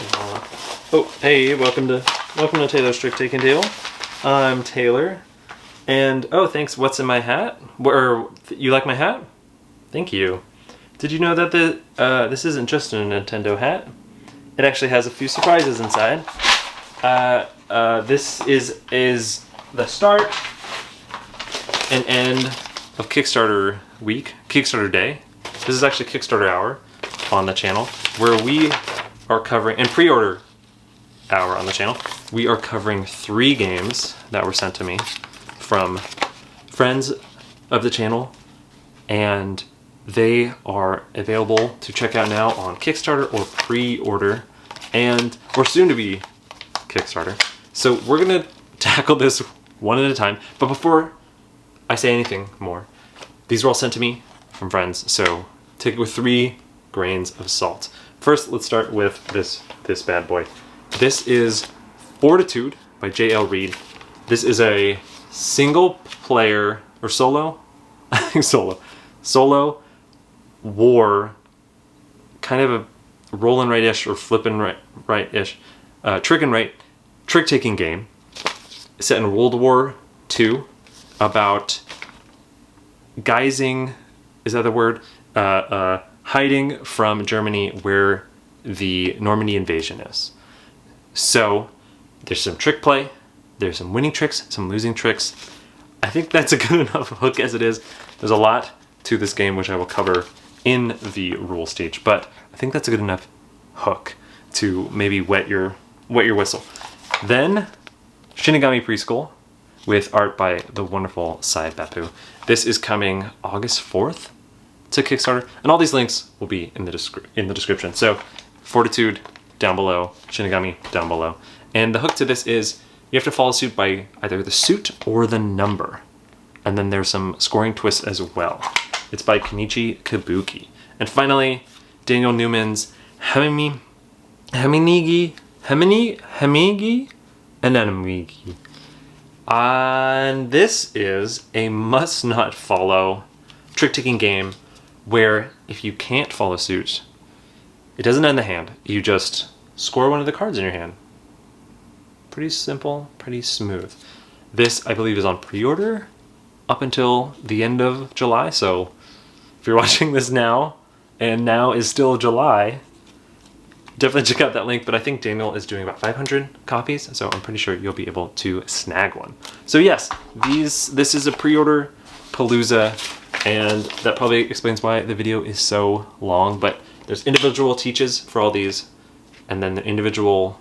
Oh, hey, welcome to Taylor's Trick Taking Table. I'm Taylor, and oh, thanks. What's in my hat? You like my hat? Thank you. Did you know that this isn't just a Nintendo hat? It actually has a few surprises inside. This is the start and end of Kickstarter week, Kickstarter day. This is actually Kickstarter hour on the channel, where we are covering, and pre-order hour on the channel, we are covering 3 games that were sent to me from friends of the channel, and they are available to check out now on Kickstarter or pre-order, or soon to be Kickstarter. So we're gonna tackle this one at a time, but before I say anything more, these were all sent to me from friends, so take it with 3 grains of salt. First, let's start with this bad boy. This is Fortitude by J.L. Reid. This is a single player, or solo? I think solo war, kind of a roll and right-ish or flip and right-ish, trick-taking game set in World War II about guising, is that the word? Hiding from Germany where the Normandy invasion is. So there's some trick play, there's some winning tricks, some losing tricks. I think that's a good enough hook as it is. There's a lot to this game which I will cover in the rule stage, but I think that's a good enough hook to maybe wet your whistle. Then Shinigami Preschool with art by the wonderful Sai Beppu. This is coming August 4th to Kickstarter, and all these links will be in the description. So Fortitude down below, Shinigami down below. And the hook to this is you have to follow suit by either the suit or the number. And then there's some scoring twists as well. It's by Kenichi Kabuki. And finally, Daniel Newman's Hemigi, and Anemone. And this is a must-not follow trick-taking game where if you can't follow suit, it doesn't end the hand. You just score one of the cards in your hand. Pretty simple, pretty smooth. This, I believe, is on pre-order up until the end of July. So if you're watching this now, and now is still July, definitely check out that link. But I think Daniel is doing about 500 copies, so I'm pretty sure you'll be able to snag one. So yes, this is a pre-order palooza, and that probably explains why the video is so long. But there's individual teaches for all these, and then the individual,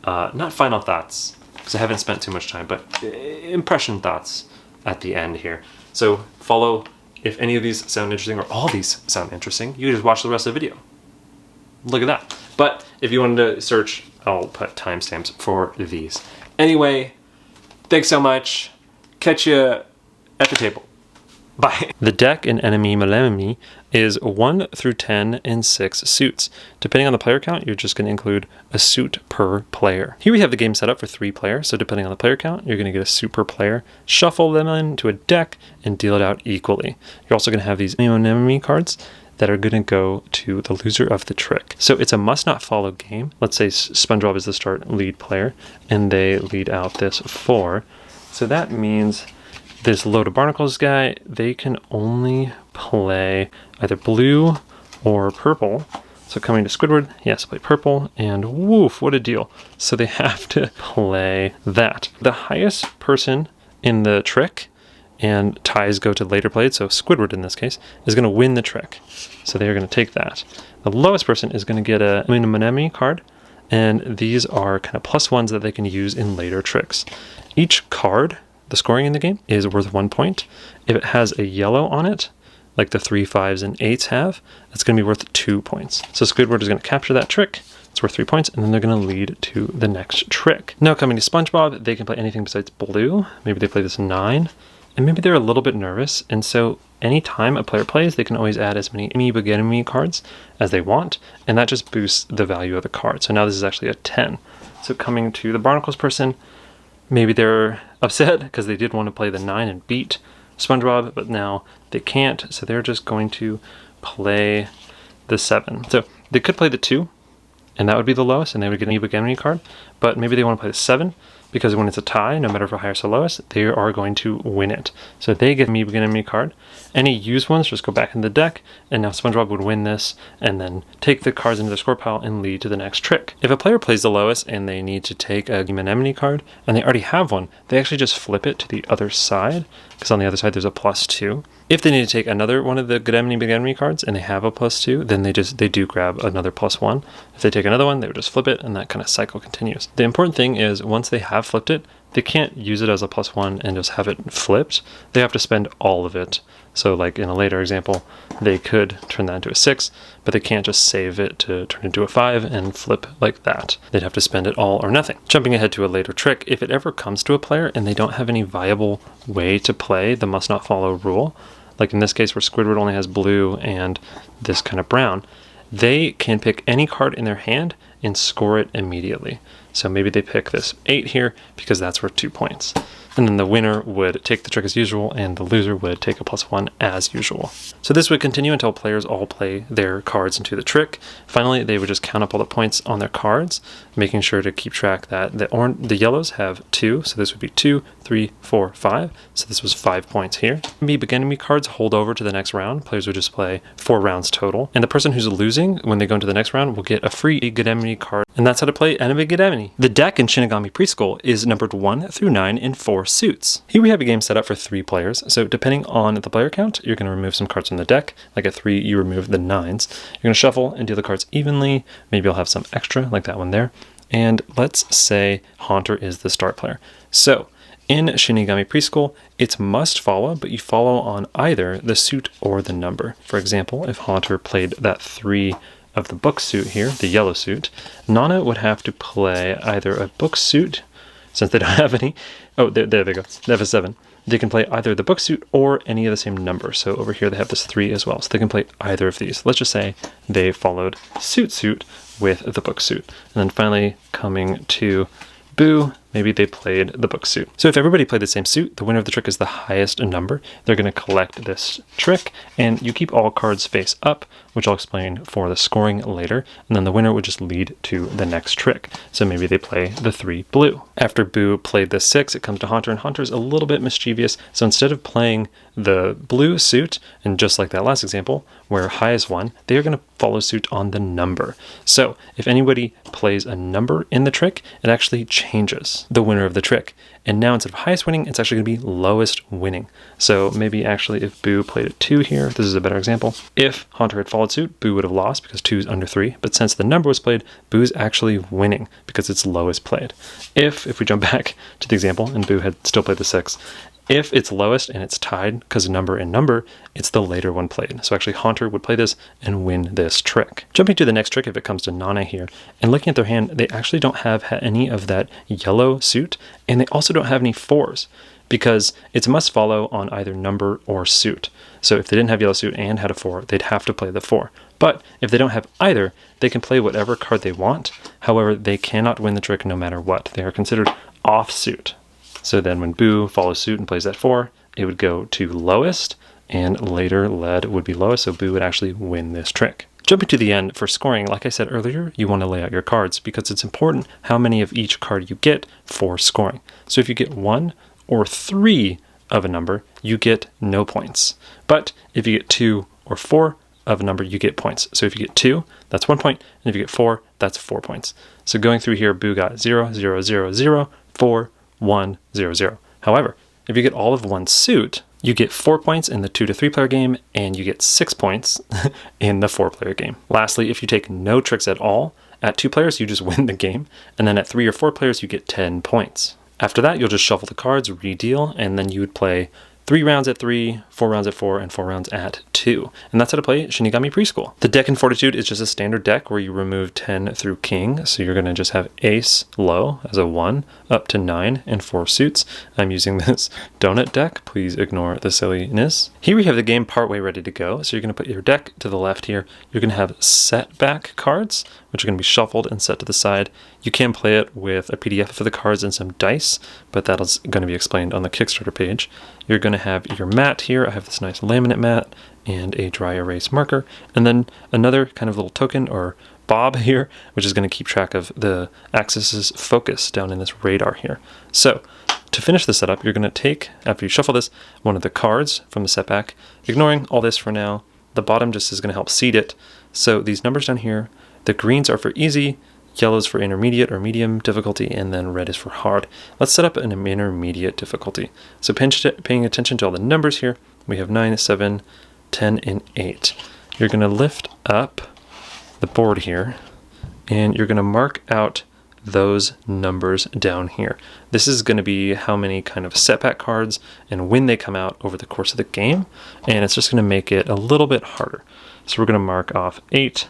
not final thoughts, because I haven't spent too much time, but impression thoughts at the end here. So follow if any of these sound interesting, or all these sound interesting. You just watch the rest of the video. Look at that. But if you wanted to search, I'll put timestamps for these. Anyway, thanks so much. Catch you at the table. Bye. The deck in Anemone is 1 through 10 in 6 suits. Depending on the player count, you're just going to include a suit per player. Here we have the game set up for 3 players, so depending on the player count, you're going to get a suit per player, shuffle them into a deck, and deal it out equally. You're also going to have these Anemone cards that are going to go to the loser of the trick. So it's a must-not-follow game. Let's say SpongeBob is the start lead player, and they lead out this 4. So that means this Load of Barnacles guy, they can only play either blue or purple. So coming to Squidward, he has to play purple, and woof, what a deal. So they have to play that. The highest person in the trick, and ties go to later played, so Squidward in this case, is going to win the trick. So they are going to take that. The lowest person is going to get a Anemone card, and these are kind of +1s that they can use in later tricks. Each card, the scoring in the game, is worth 1 point. If it has a yellow on it, like the 3, 5s, and 8s have, it's going to be worth 2 points. So Squidward is going to capture that trick. It's worth 3 points, and then they're going to lead to the next trick. Now coming to SpongeBob, they can play anything besides blue. Maybe they play this 9, and maybe they're a little bit nervous, and so anytime a player plays, they can always add as many Enemy cards as they want, and that just boosts the value of the card. So now this is actually a 10. So coming to the Barnacles person, maybe they're upset because they did want to play the 9 and beat SpongeBob, but now they can't, so they're just going to play the 7. So they could play the 2, and that would be the lowest, and they would get an Shinigami card. But maybe they want to play the 7, because when it's a tie, no matter if highest or lowest, they are going to win it. So they get a Shinigami card. Any used ones just go back in the deck, and now SpongeBob would win this, and then take the cards into the score pile and lead to the next trick. If a player plays the lowest and they need to take a Anemone card, and they already have one, they actually just flip it to the other side, because on the other side there's a +2. If they need to take another one of the Shinigami cards and they have a +2, then they do grab another +1. If they take another one, they would just flip it, and that kind of cycle continues. The important thing is once they have flipped it, they can't use it as a +1 and just have it flipped. They have to spend all of it. So like in a later example, they could turn that into a 6, but they can't just save it to turn into a 5 and flip like that. They'd have to spend it all or nothing. Jumping ahead to a later trick, if it ever comes to a player and they don't have any viable way to play the must not follow rule, like in this case where Squidward only has blue and this kind of brown, they can pick any card in their hand and score it immediately. So maybe they pick this 8 here because that's worth 2 points. And then the winner would take the trick as usual, and the loser would take a +1 as usual. So this would continue until players all play their cards into the trick. Finally, they would just count up all the points on their cards, making sure to keep track that the yellows have 2, so this would be 2, 3, 4, 5. So this was 5 points here. Beginning cards hold over to the next round. Players would just play 4 rounds total. And the person who's losing, when they go into the next round, will get a free Shinigami card. And that's how to play Shinigami. The deck in Shinigami Preschool is numbered 1 through 9 in 4 suits. Here we have a game set up for 3 players, so depending on the player count, you're going to remove some cards from the deck. Like at 3, you remove the 9s. You're going to shuffle and deal the cards evenly. Maybe you'll have some extra, like that one there. And let's say Haunter is the start player. So in Shinigami Preschool, it's must follow, but you follow on either the suit or the number. For example, if Haunter played that 3 of the book suit here, the yellow suit, Nana would have to play either a book suit, since they don't have any. Oh, there they go. They have a 7. They can play either the book suit or any of the same number. So over here they have this 3 as well. So they can play either of these. Let's just say they followed suit with the book suit. And then finally coming to Boo, maybe they played the book suit. So if everybody played the same suit, the winner of the trick is the highest number. They're going to collect this trick, and you keep all cards face up, which I'll explain for the scoring later, and then the winner would just lead to the next trick. So maybe they play the 3 blue. After Boo played the 6, it comes to Haunter, and Haunter's a little bit mischievous, so instead of playing the blue suit, and just like that last example, where highest won, they are going to follow suit on the number. So if anybody plays a number in the trick, it actually changes the winner of the trick. And now instead of highest winning, it's actually going to be lowest winning. So maybe actually if Boo played a 2 here, this is a better example. If Haunter had followed suit, Boo would have lost because 2 is under 3. But since the number was played, Boo's actually winning because it's lowest played. If we jump back to the example and Boo had still played the 6, if it's lowest and it's tied because number and number, it's the later one played. So actually Haunter would play this and win this trick. Jumping to the next trick if it comes to Nana here, and looking at their hand, they actually don't have any of that yellow suit, and they also don't have any 4s because it's a must follow on either number or suit. So if they didn't have yellow suit and had a 4, they'd have to play the 4. But if they don't have either, they can play whatever card they want. However, they cannot win the trick no matter what. They are considered off suit. So then when Boo follows suit and plays that 4, it would go to lowest, and later lead would be lowest, so Boo would actually win this trick. Jumping to the end, for scoring, like I said earlier, you want to lay out your cards because it's important how many of each card you get for scoring. So if you get 1 or 3 of a number, you get no points. But if you get 2 or 4 of a number, you get points. So if you get 2, that's 1 point, and if you get 4, that's 4 points. So going through here, Boo got 0, 0, 0, 0, 4, 1, 0, 0. However, if you get all of one suit, you get 4 points in the 2 to 3 player game, and you get 6 points in the 4 player game. Lastly, if you take no tricks at all, at 2 players, you just win the game, and then at 3 or 4 players, you get 10 points. After that, you'll just shuffle the cards, redeal, and then you would play 3 rounds at 3, 4 rounds at 4, and 4 rounds at 2. And that's how to play Shinigami Preschool. The deck in Fortitude is just a standard deck where you remove 10 through king. So you're going to just have ace low as a 1, up to 9 and 4 suits. I'm using this donut deck. Please ignore the silliness. Here we have the game partway ready to go. So you're going to put your deck to the left here. You're going to have setback cards, which are going to be shuffled and set to the side. You can play it with a PDF for the cards and some dice, but that is going to be explained on the Kickstarter page. You're going to have your mat here. I have this nice laminate mat and a dry erase marker, and then another kind of little token or bob here, which is going to keep track of the axis's focus down in this radar here. So to finish the setup, you're going to take, after you shuffle this, one of the cards from the setback, ignoring all this for now. The bottom just is going to help seed it. So these numbers down here, the greens are for easy, yellow's for intermediate or medium difficulty, and then red is for hard. Let's set up an intermediate difficulty. So paying attention to all the numbers here, we have 9, 7, 10, and 8. You're going to lift up the board here, and you're going to mark out those numbers down here. This is going to be how many kind of setback cards and when they come out over the course of the game, and it's just going to make it a little bit harder. So we're going to mark off 8,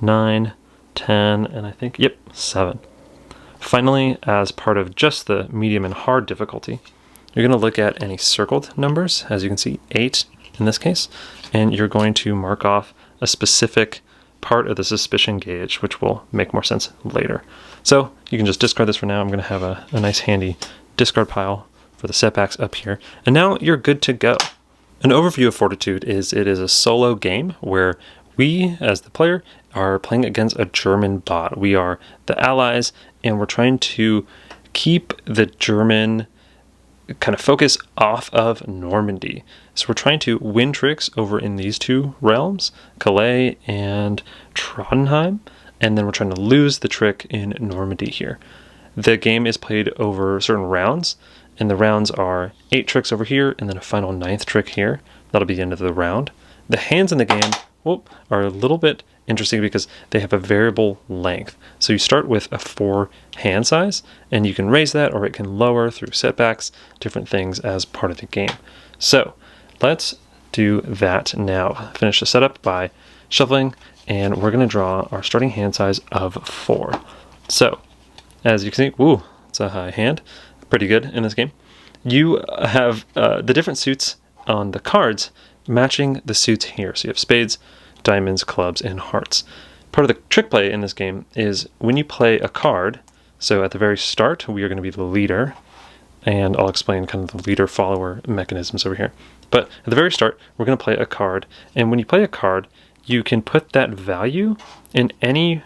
9, 10, and I think, yep, 7. Finally, as part of just the medium and hard difficulty, you're going to look at any circled numbers, as you can see, 8 in this case, and you're going to mark off a specific part of the suspicion gauge, which will make more sense later. So you can just discard this for now. I'm going to have a nice handy discard pile for the setbacks up here, and now you're good to go. An overview of Fortitude is it is a solo game where we, as the player, are playing against a German bot. We are the allies, and we're trying to keep the German kind of focus off of Normandy. So we're trying to win tricks over in these two realms, Calais and Trondheim, and then we're trying to lose the trick in Normandy here. The game is played over certain rounds, and the rounds are 8 tricks over here, and then a final 9th trick here. That'll be the end of the round. The hands in the game are a little bit interesting because they have a variable length. So you start with a 4 hand size, and you can raise that or it can lower through setbacks, different things as part of the game. So let's do that now. Finish the setup by shuffling, and we're going to draw our starting hand size of 4. So as you can see, it's a high hand, pretty good in this game. You have the different suits on the cards matching the suits here. So you have spades, diamonds, clubs, and hearts. Part of the trick play in this game is when you play a card, so at the very start, we are going to be the leader, and I'll explain kind of the leader-follower mechanisms over here. But at the very start, we're going to play a card, and when you play a card, you can put that value in any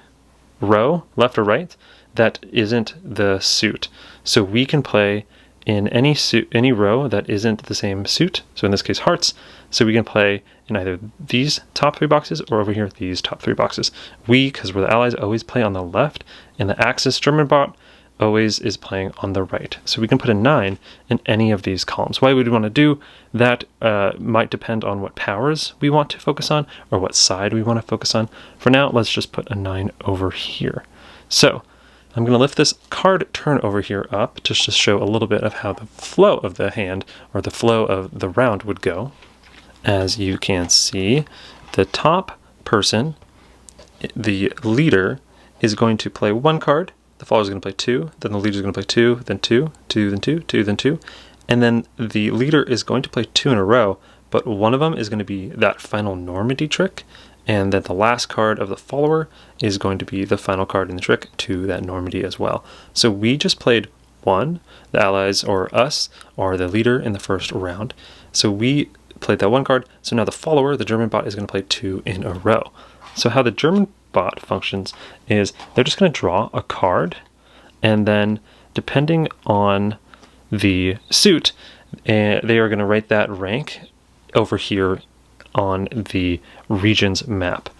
row, left or right, that isn't the suit. So we can play in any row that isn't the same suit, so in this case hearts, so we can play in either these top 3 boxes or over here these top 3 boxes. We, because we're the allies, always play on the left, and the Axis German bot always is playing on the right. So we can put a 9 in any of these columns. Why would we want to do that might depend on what powers we want to focus on or what side we want to focus on. For now, let's just put a 9 over here. So I'm going to lift this card turn over here up just to show a little bit of how the flow of the hand or the flow of the round would go. As you can see, the top person, the leader, is going to play 1 card, the follower is going to play 2, then the leader is going to play 2, then 2, 2, then 2, 2, then 2, and then the leader is going to play 2 in a row, but one of them is going to be that final Normandy trick, and then the last card of the follower is going to be the final card in the trick to that Normandy as well. So we just played 1, the allies or us are the leader in the first round. So we played that 1 card, so now the follower, the German bot, is going to play 2 in a row. So how the German bot functions is they're just going to draw a card, and then depending on the suit, they are going to write that rank over here on the region's map.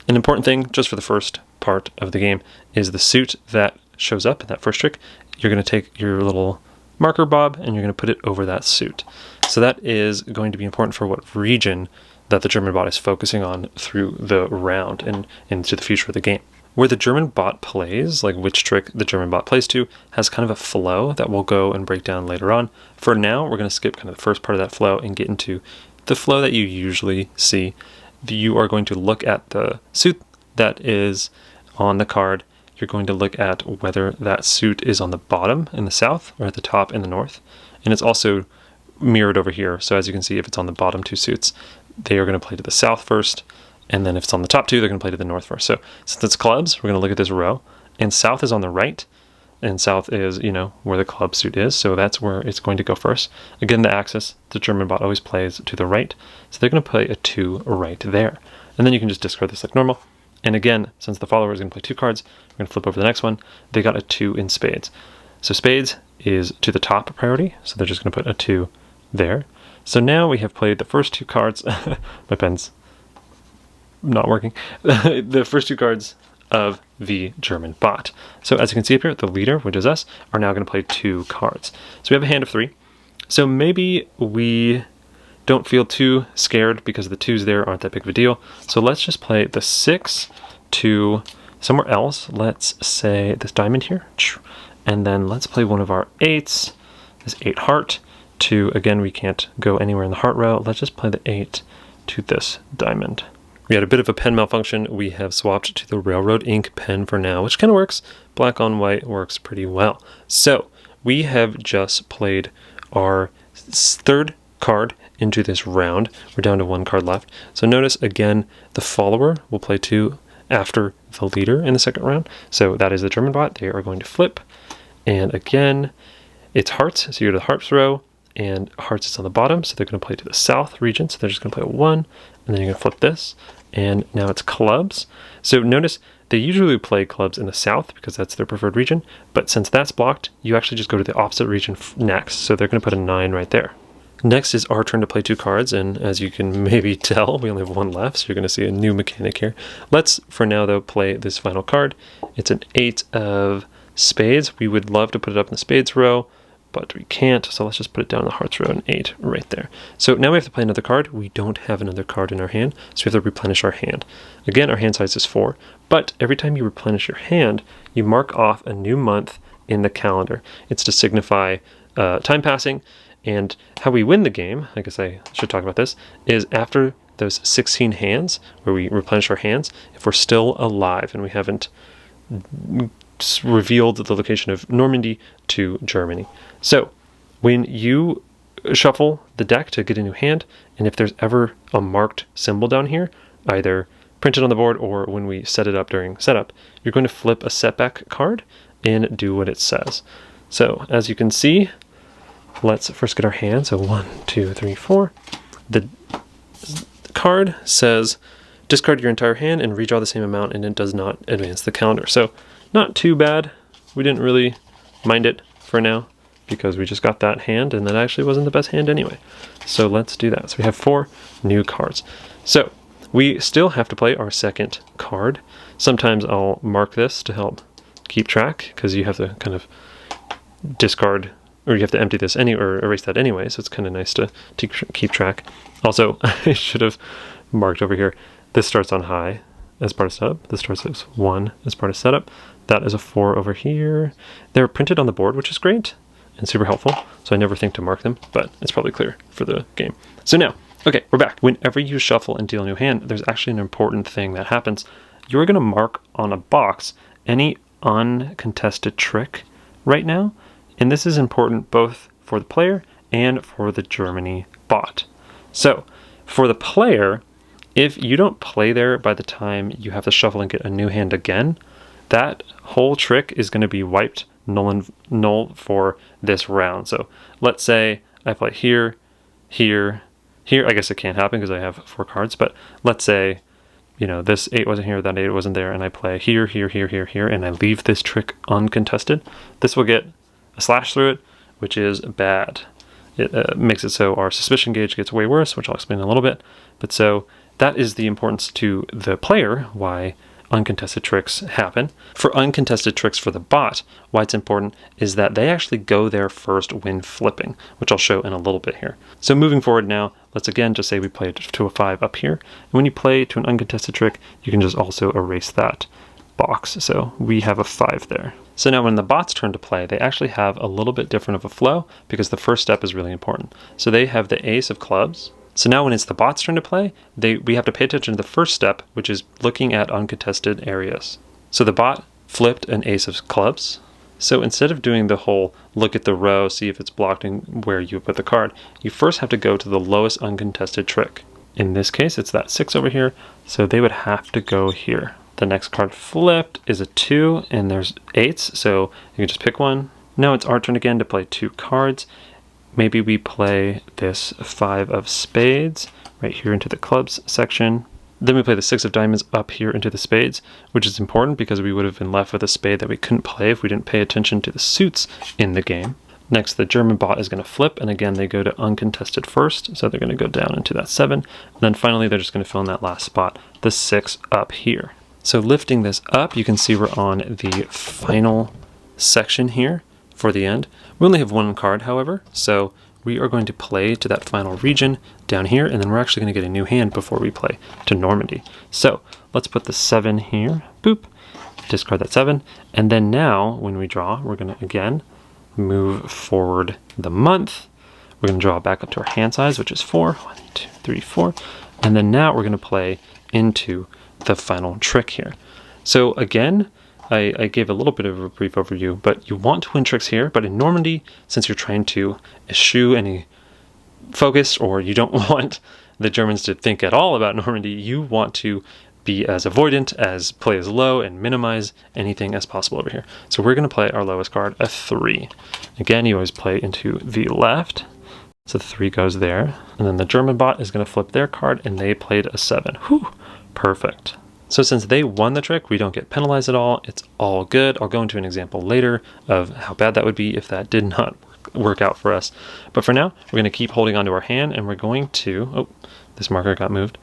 An important thing just for the first part of the game is the suit that shows up in that first trick. You're going to take your little marker bob and you're going to put it over that suit. So that is going to be important for what region that the German bot is focusing on through the round and into the future of the game. Where the German bot plays, like which trick the German bot plays to, has kind of a flow that we'll go and break down later on. For now, we're going to skip kind of the first part of that flow and get into the flow that you usually see. You are going to look at the suit that is on the card. You're going to look at whether that suit is on the bottom in the south or at the top in the north. And it's also mirrored over here. So as you can see, if it's on the bottom 2 suits, they are going to play to the south first. And then if it's on the top 2, they're going to play to the north first. So since it's clubs, we're going to look at this row. And south is on the right. And south is, where the club suit is. So that's where it's going to go first. Again, the axis, the German bot always plays to the right. So they're going to play a 2 right there. And then you can just discard this like normal. And again, since the follower is going to play 2 cards, we're going to flip over the next one. They got a 2 in spades. So spades is to the top priority, so they're just going to put a 2 there. So now we have played the first 2 cards. My pen's not working. The first 2 cards of the German bot. So as you can see up here, the leader, which is us, are now going to play 2 cards. So we have a hand of 3. So maybe we don't feel too scared because the 2s there aren't that big of a deal. So let's just play the 6 to somewhere else. Let's say this diamond here. And then let's play one of our 8s, this 8 heart, to, again, we can't go anywhere in the heart row. Let's just play the 8 to this diamond. We had a bit of a pen malfunction. We have swapped to the Railroad ink pen for now, which kind of works. Black on white works pretty well. So we have just played our 3rd card into this round. We're down to 1 card left. So notice again, the follower will play 2 after the leader in the 2nd round. So that is the German bot. They are going to flip. And again, it's hearts. So you go to the hearts row, and hearts is on the bottom. So they're going to play to the south region. So they're just going to play a 1, and then you're going to flip this. And now it's clubs. So notice they usually play clubs in the south because that's their preferred region. But since that's blocked, you actually just go to the opposite region next. So they're going to put a 9 right there. Next is our turn to play 2 cards, and as you can maybe tell, we only have 1 left, so you're going to see a new mechanic here. Let's, for now though, play this final card. It's an 8 of spades. We would love to put it up in the spades row, but we can't, so let's just put it down in the hearts row, an 8 right there. So now we have to play another card. We don't have another card in our hand, so we have to replenish our hand. Again, our hand size is 4, but every time you replenish your hand, you mark off a new month in the calendar. It's to signify time passing. And how we win the game, I guess I should talk about this, is after those 16 hands, where we replenish our hands, if we're still alive and we haven't revealed the location of Normandy to Germany. So when you shuffle the deck to get a new hand, and if there's ever a marked symbol down here, either printed on the board or when we set it up during setup, you're going to flip a setback card and do what it says. So as you can see, let's first get our hand. So 1, 2, 3, 4. The card says discard your entire hand and redraw the same amount, and it does not advance the calendar. So not too bad. We didn't really mind it for now because we just got that hand, and that actually wasn't the best hand anyway. So let's do that. So we have 4 new cards. So we still have to play our 2nd card. Sometimes I'll mark this to help keep track because you have to kind of discard, or you have to empty this or erase that anyway, so it's kind of nice to keep track. Also, I should have marked over here, this starts on high as part of setup. This starts as 1 as part of setup. That is a 4 over here. They're printed on the board, which is great and super helpful, so I never think to mark them, but it's probably clear for the game. So now, okay, we're back. Whenever you shuffle and deal a new hand, there's actually an important thing that happens. You're going to mark on a box any uncontested trick right now. And this is important both for the player and for the Germany bot. So for the player, if you don't play there by the time you have to shuffle and get a new hand again, that whole trick is going to be wiped null for this round. So let's say I play here, here, here. I guess it can't happen because I have 4 cards, but let's say, you know, this 8 wasn't here, that 8 wasn't there, and I play here, here, here, here, here, and I leave this trick uncontested. This will get a slash through it, which is bad. It makes it so our suspicion gauge gets way worse, which I'll explain in a little bit. But so that is the importance to the player, why uncontested tricks happen. For uncontested tricks for the bot, why it's important is that they actually go there first when flipping, which I'll show in a little bit here. So moving forward now, let's again just say we play to a 5 up here. And when you play to an uncontested trick, you can just also erase that box. So we have a 5 there. So now when the bot's turn to play, they actually have a little bit different of a flow because the first step is really important. So they have the ace of clubs. So now when it's the bot's turn to play, we have to pay attention to the first step, which is looking at uncontested areas. So the bot flipped an ace of clubs. So instead of doing the whole look at the row, see if it's blocked and where you put the card, you first have to go to the lowest uncontested trick. In this case, it's that 6 over here. So they would have to go here. The next card flipped is a 2, and there's 8s, so you can just pick one. Now it's our turn again to play 2 cards. Maybe we play this 5 of spades right here into the clubs section. Then we play the 6 of diamonds up here into the spades, which is important because we would have been left with a spade that we couldn't play if we didn't pay attention to the suits in the game. Next, the German bot is going to flip, and again, they go to uncontested first, so they're going to go down into that 7. And then finally, they're just going to fill in that last spot, the 6 up here. So lifting this up, you can see we're on the final section here for the end. We only have one card, however, so we are going to play to that final region down here, and then we're actually going to get a new hand before we play to Normandy. So let's put the 7 here, boop, discard that 7, and then now when we draw, we're going to again move forward the month. We're going to draw back up to our hand size, which is 4. 1, 2, 3, 4. And then now we're going to play into the final trick here. So again, I gave a little bit of a brief overview, but you want to win tricks here. But in Normandy, since you're trying to eschew any focus, or you don't want the Germans to think at all about Normandy, you want to be as avoidant, as play as low, and minimize anything as possible over here. So we're going to play our lowest card, a 3. Again, you always play into the left. So the 3 goes there. And then the German bot is going to flip their card, and they played a 7. Whew, perfect. So since they won the trick, we don't get penalized at all. It's all good. I'll go into an example later of how bad that would be if that did not work out for us. But for now, we're going to keep holding onto our hand, and we're going to... Oh, this marker got moved.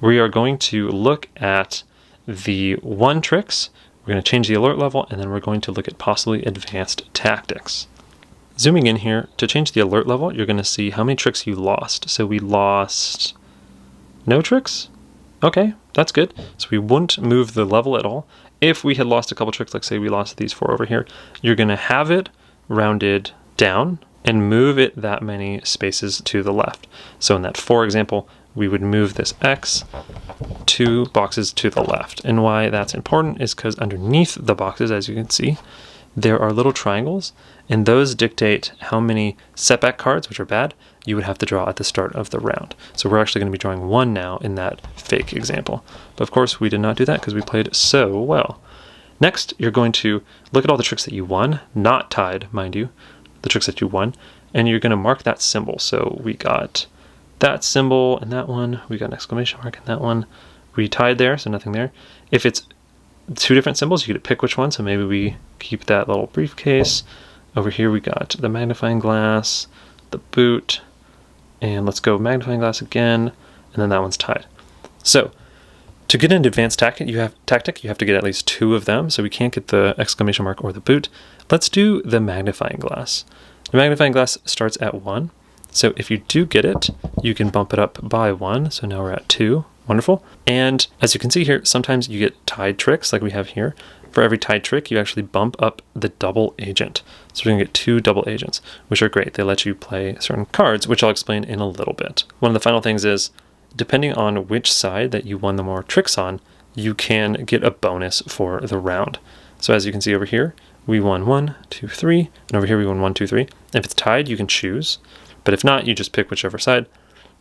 We are going to look at the 1 tricks. We're going to change the alert level, and then we're going to look at possibly advanced tactics. Zooming in here, to change the alert level, you're going to see how many tricks you lost. So we lost no tricks. Okay, that's good. So we wouldn't move the level at all. If we had lost a couple tricks, like say we lost these 4 over here, you're going to have it rounded down and move it that many spaces to the left. So in that 4 example, we would move this X 2 boxes to the left. And why that's important is because underneath the boxes, as you can see, there are little triangles, and those dictate how many setback cards, which are bad, you would have to draw at the start of the round. So we're actually going to be drawing 1 now in that fake example. But of course, we did not do that because we played so well. Next, you're going to look at all the tricks that you won, not tied, mind you, the tricks that you won, and you're going to mark that symbol. So we got that symbol in that one, we got an exclamation mark in that one, we tied there, so nothing there. If it's 2 different symbols, you get to pick which one, so maybe we keep that little briefcase. Over here we got the magnifying glass, the boot, and let's go magnifying glass again, and then that one's tied. So to get into advanced tactic, you have to get at least 2 of them, so we can't get the exclamation mark or the boot. Let's do the magnifying glass. The magnifying glass starts at 1, so if you do get it, you can bump it up by 1, so now we're at 2. Wonderful. And as you can see here, sometimes you get tied tricks like we have here. For every tied trick, you actually bump up the double agent. So we're going to get 2 double agents, which are great. They let you play certain cards, which I'll explain in a little bit. One of the final things is, depending on which side that you won the more tricks on, you can get a bonus for the round. So as you can see over here, we won 1, 2, 3, and over here we won 1, 2, 3. If it's tied, you can choose, but if not, you just pick whichever side.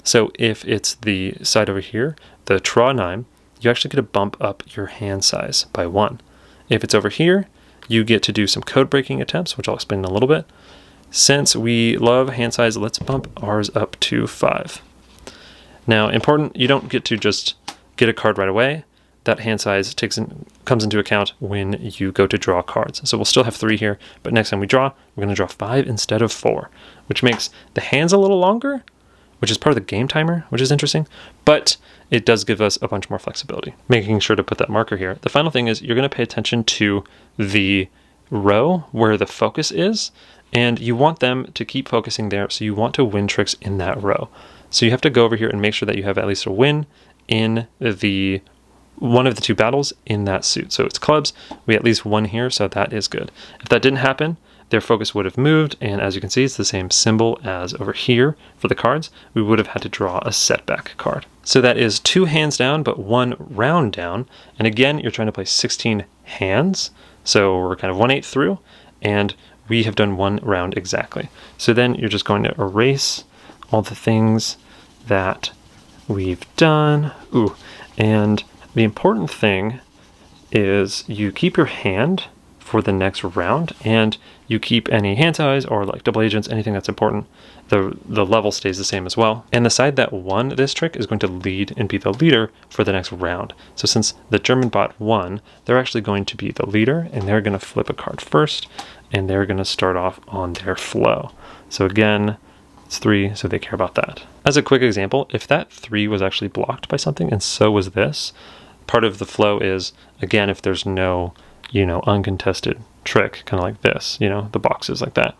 So if it's the side over here, the draw 9, you actually get to bump up your hand size by 1. If it's over here, you get to do some code breaking attempts, which I'll explain in a little bit. Since we love hand size, let's bump ours up to 5. Now, important, you don't get to just get a card right away. That hand size comes into account when you go to draw cards. So we'll still have 3 here, but next time we draw, we're going to draw 5 instead of 4, which makes the hands a little longer, which is part of the game timer, which is interesting, but it does give us a bunch more flexibility. Making sure to put that marker here. The final thing is you're going to pay attention to the row where the focus is, and you want them to keep focusing there, so you want to win tricks in that row. So you have to go over here and make sure that you have at least a win in the one of the 2 battles in that suit. So it's clubs, we at least won here, so that is good. If that didn't happen, their focus would have moved, and as you can see, it's the same symbol as over here for the cards. We would have had to draw a setback card. So that is 2 hands down, but 1 round down. And again, you're trying to play 16 hands. So we're kind of 1/8 through, and we have done 1 round exactly. So then you're just going to erase all the things that we've done. And the important thing is you keep your hand for the next round, and you keep any hand size or like double agents, anything that's important. The level stays the same as well. And the side that won this trick is going to lead and be the leader for the next round. So since the German bot won, they're actually going to be the leader, and they're going to flip a card first, and they're going to start off on their flow. So again, it's 3, so they care about that. As a quick example, if that 3 was actually blocked by something and so was this, part of the flow is, again, if there's no, uncontested trick, kind of like this, the boxes like that.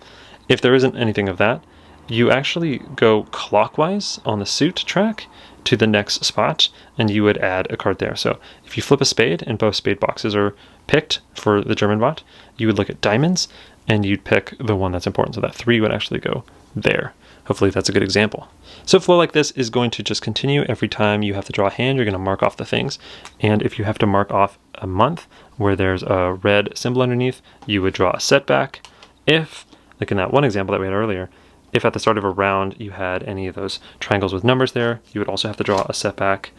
If there isn't anything of that, you actually go clockwise on the suit track to the next spot, and you would add a card there. So if you flip a spade and both spade boxes are picked for the German bot, you would look at diamonds and you'd pick the one that's important. So that 3 would actually go there. Hopefully that's a good example. So flow like this is going to just continue. Every time you have to draw a hand, you're going to mark off the things. And if you have to mark off a month where there's a red symbol underneath, you would draw a setback. If, like in that one example that we had earlier, if at the start of a round you had any of those triangles with numbers there, you would also have to draw a setback.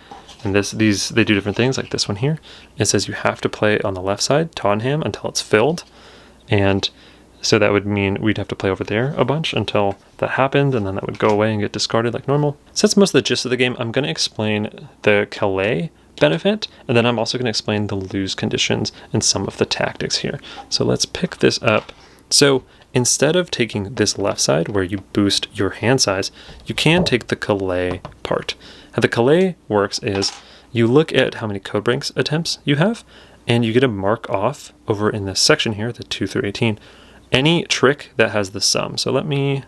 And they do different things, like this one here. It says you have to play on the left side, Tottenham, until it's filled. And so that would mean we'd have to play over there a bunch until that happened, and then that would go away and get discarded like normal. So that's most of the gist of the game. I'm going to explain the Calais benefit, and then I'm also going to explain the lose conditions and some of the tactics here. So let's pick this up. So instead of taking this left side where you boost your hand size, you can take the Calais part. How the Calais works is you look at how many code breaks attempts you have, and you get a mark off over in this section here, the 2 through 18, any trick that has the sum. So let me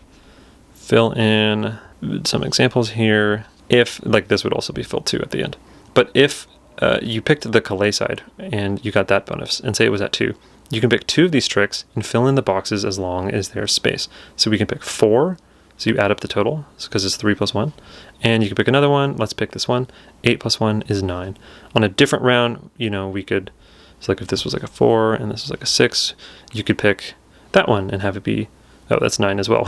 fill in some examples here. If, like this would also be filled too at the end. But if you picked the Calais side and you got that bonus, and say it was at 2, you can pick 2 of these tricks and fill in the boxes as long as there's space. So we can pick 4, so you add up the total, because it's 3 plus 1. And you can pick another one, let's pick this one, 8 plus 1 is 9. On a different round, we could, so like if this was like a 4 and this was like a 6, you could pick that one and have it be, oh, that's 9 as well.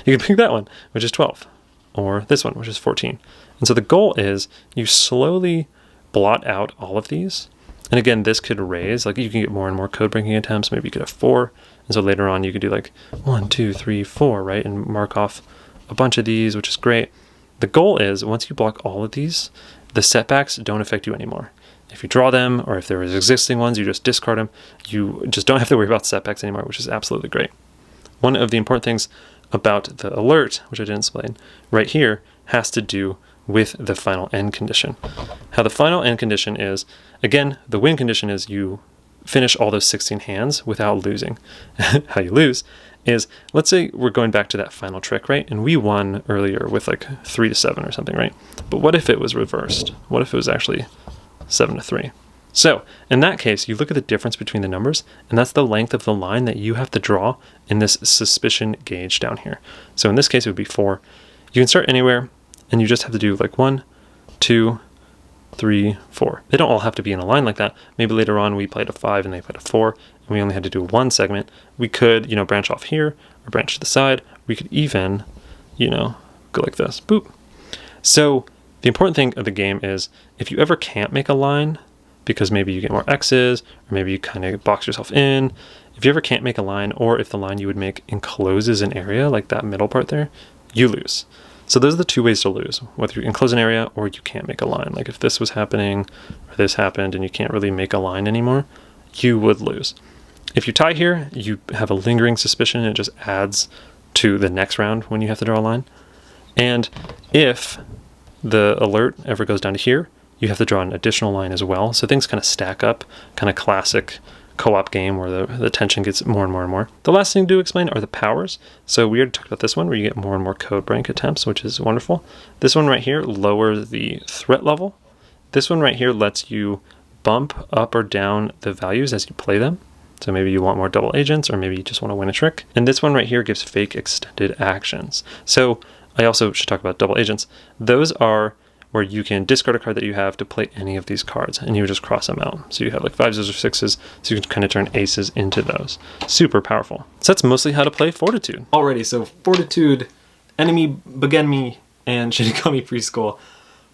You can pick that one, which is 12, or this one, which is 14. And so the goal is you slowly blot out all of these. And again, this could raise, like you can get more and more code breaking attempts. Maybe you could have 4. And so later on you could do like 1, 2, 3, 4, right? And mark off a bunch of these, which is great. The goal is once you block all of these, the setbacks don't affect you anymore. If you draw them, or if there is existing ones, you just discard them. You just don't have to worry about setbacks anymore, which is absolutely great. One of the important things about the alert, which I didn't explain right here, has to do with the final end condition. How the final end condition is, again, the win condition is you finish all those 16 hands without losing. How you lose is, let's say we're going back to that final trick, right? And we won earlier with like 3 to 7 or something, right? But what if it was reversed? What if it was actually 7 to 3? So in that case, you look at the difference between the numbers, and that's the length of the line that you have to draw in this suspicion gauge down here. So in this case, it would be 4. You can start anywhere, and you just have to do like 1, 2, 3, 4. They don't all have to be in a line like that. Maybe later on we played a 5 and they played a 4, and we only had to do one segment. We could, branch off here or branch to the side. We could even, go like this. Boop. So the important thing of the game is if you ever can't make a line because maybe you get more X's or maybe you kind of box yourself in, if you ever can't make a line, or if the line you would make encloses an area like that middle part there, you lose. So those are the 2 ways to lose, whether you enclose an area or you can't make a line. Like if this was happening or this happened and you can't really make a line anymore, you would lose. If you tie here, you have a lingering suspicion and it just adds to the next round when you have to draw a line. And if the alert ever goes down to here, you have to draw an additional line as well. So things kind of stack up, kind of classic co-op game where the tension gets more and more and more. The last thing to explain are the powers. So we already talked about this one where you get more and more code break attempts, which is wonderful. This one right here lowers the threat level. This one right here lets you bump up or down the values as you play them. So maybe you want more double agents, or maybe you just want to win a trick. And this one right here gives fake extended actions. So I also should talk about double agents. Those are where you can discard a card that you have to play any of these cards, and you would just cross them out. So you have like 5s or 6s, so you can kind of turn aces into those. Super powerful. So that's mostly how to play Fortitude. Alrighty, so Fortitude, Enemy, Begenme, and Shinigami Preschool.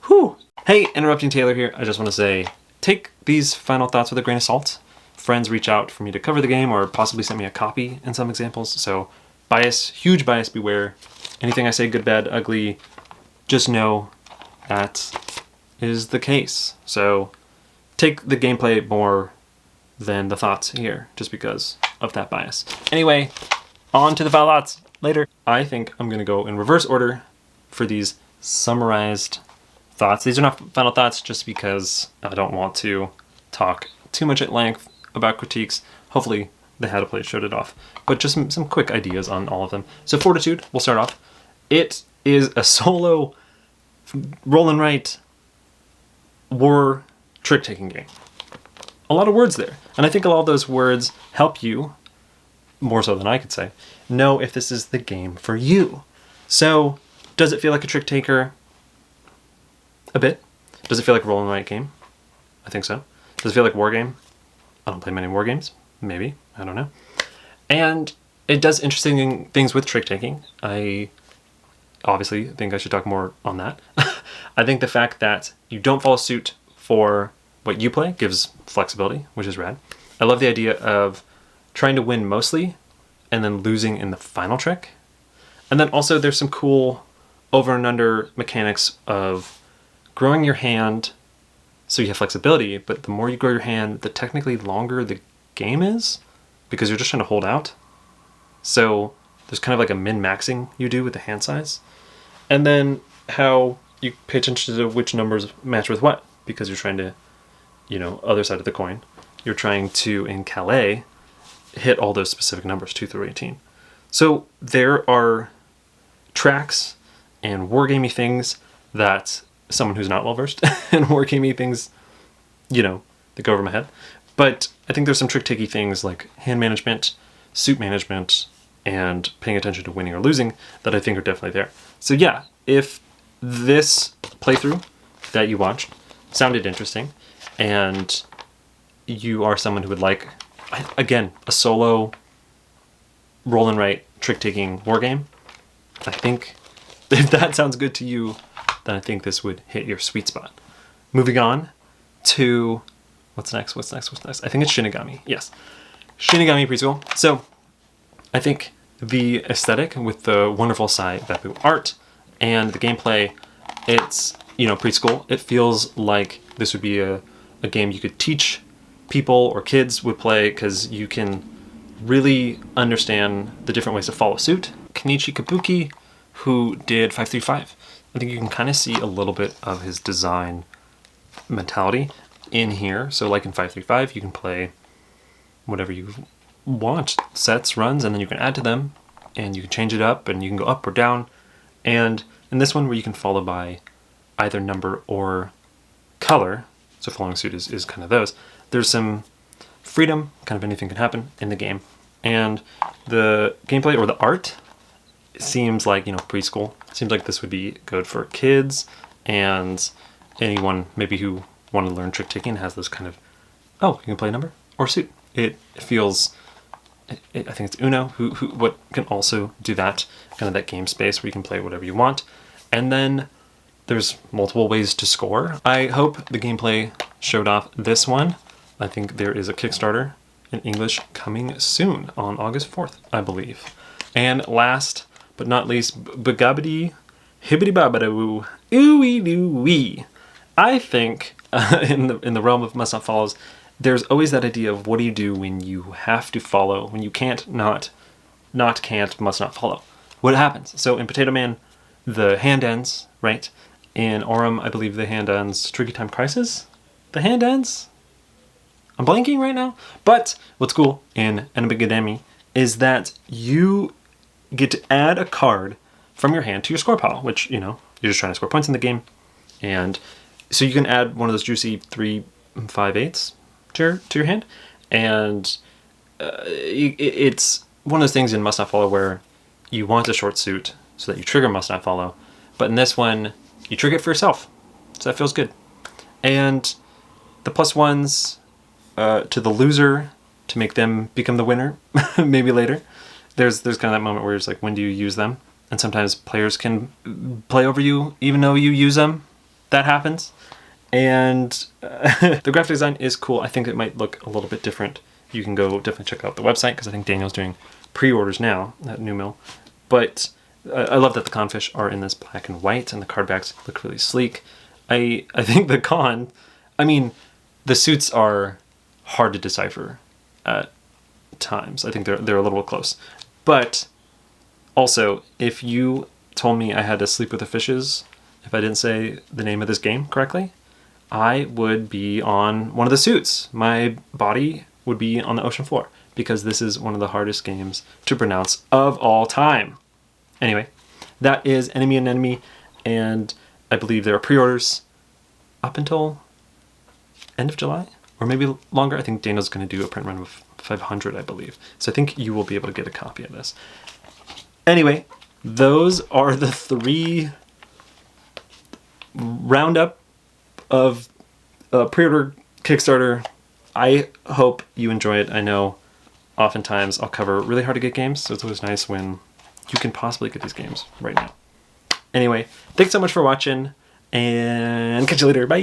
Whew! Hey, Interrupting Taylor here. I just want to say, take these final thoughts with a grain of salt. friends reach out for me to cover the game or possibly sent me a copy in some examples. So bias, huge bias beware. Anything I say, good, bad, ugly, just know that is the case. So take the gameplay more than the thoughts here, just because of that bias. Anyway, on to the final thoughts later. I think I'm gonna go in reverse order for these summarized thoughts. These are not final thoughts just because I don't want to talk too much at length about critiques. Hopefully the how to play showed it off, but just some quick ideas on all of them. So Fortitude, we'll start off. It is a solo roll and write war trick-taking game. A lot of words there. And I think a lot of those words help you, more so than I could say, know if this is the game for you. So, does it feel like a trick taker? A bit. Does it feel like a roll and write game? I think so. Does it feel like a war game? I don't play many war games. Maybe. I don't know. And it does interesting things with trick taking. I obviously think I should talk more on that. I think the fact that you don't follow suit for what you play gives flexibility, which is rad. I love the idea of trying to win mostly and then losing in the final trick. And then also there's some cool over and under mechanics of growing your hand so you have flexibility, but the more you grow your hand, the technically longer the game is because you're just trying to hold out. So there's kind of like a min-maxing you do with the hand size. And then how you pay attention to which numbers match with what, because you're trying to, other side of the coin, you're trying to, in Calais, hit all those specific numbers, 2 through 18. So there are tracks and wargamey things that someone who's not well-versed in wargamey things, that go over my head. But I think there's some trick-takey things like hand management, suit management, and paying attention to winning or losing that I think are definitely there. So yeah, if this playthrough that you watched sounded interesting and you are someone who would like, again, a solo roll and write trick-taking war game, I think if that sounds good to you, then I think this would hit your sweet spot. Moving on to what's next? I think it's Shinigami. Yes. Shinigami Preschool. So I think the aesthetic with the wonderful Sai Beppu art and the gameplay, it's, preschool. It feels like this would be a game you could teach people or kids would play because you can really understand the different ways to follow suit. Kenichi Kabuki, who did 535, I think you can kind of see a little bit of his design mentality in here. So like in 535, you can play whatever you want, sets, runs, and then you can add to them and you can change it up and you can go up or down. And in this one where you can follow by either number or color, so following suit is kind of those, there's some freedom, kind of anything can happen in the game. And the gameplay or the art seems like, preschool. Seems like this would be good for kids and anyone maybe who want to learn trick-taking has this kind of, you can play number or suit. It feels, I think it's Uno what can also do that, kind of that game space where you can play whatever you want. And then there's multiple ways to score. I hope the gameplay showed off this one. I think there is a Kickstarter in English coming soon on August 4th, I believe. And last but not least, Bagabidi Hibbidi Babadoo Ooey Doo Wee. I think in the realm of must not follows, there's always that idea of what do you do when you have to follow, when you can't must not follow. What happens? So in Potato Man, the hand ends, right? In Aurum, I believe the hand ends Tricky Time Crisis. The hand ends? I'm blanking right now. But what's cool in Anemone is that you get to add a card from your hand to your score pile, which, you're just trying to score points in the game. And so you can add one of those juicy 3 5/8 to your hand. And it's one of those things in Must Not Follow where you want a short suit so that you trigger Must Not Follow. But in this one, you trigger it for yourself. So that feels good. And the +1s to the loser to make them become the winner, maybe later. There's kind of that moment where it's like, when do you use them? And sometimes players can play over you even though you use them. That happens. And the graphic design is cool. I think it might look a little bit different you can go definitely check out the website, because I think Daniel's doing pre-orders now at New Mill. But I love that the confish are in this black and white, and the card backs look really sleek. I think the con, I mean, the suits are hard to decipher at times. I think they're a little close. But also, if you told me I had to sleep with the fishes, if I didn't say the name of this game correctly, I would be on one of the suits. My body would be on the ocean floor, because this is one of the hardest games to pronounce of all time. Anyway, that is Enemy and Enemy, and I believe there are pre-orders up until end of July, or maybe longer. I think Daniel's going to do a print run of 500, I believe. So I think you will be able to get a copy of this. Anyway, those are the 3 roundup of pre-order Kickstarter. I hope you enjoy it. I know oftentimes I'll cover really hard to get games, so it's always nice when you can possibly get these games right now. Anyway, thanks so much for watching, and catch you later. Bye!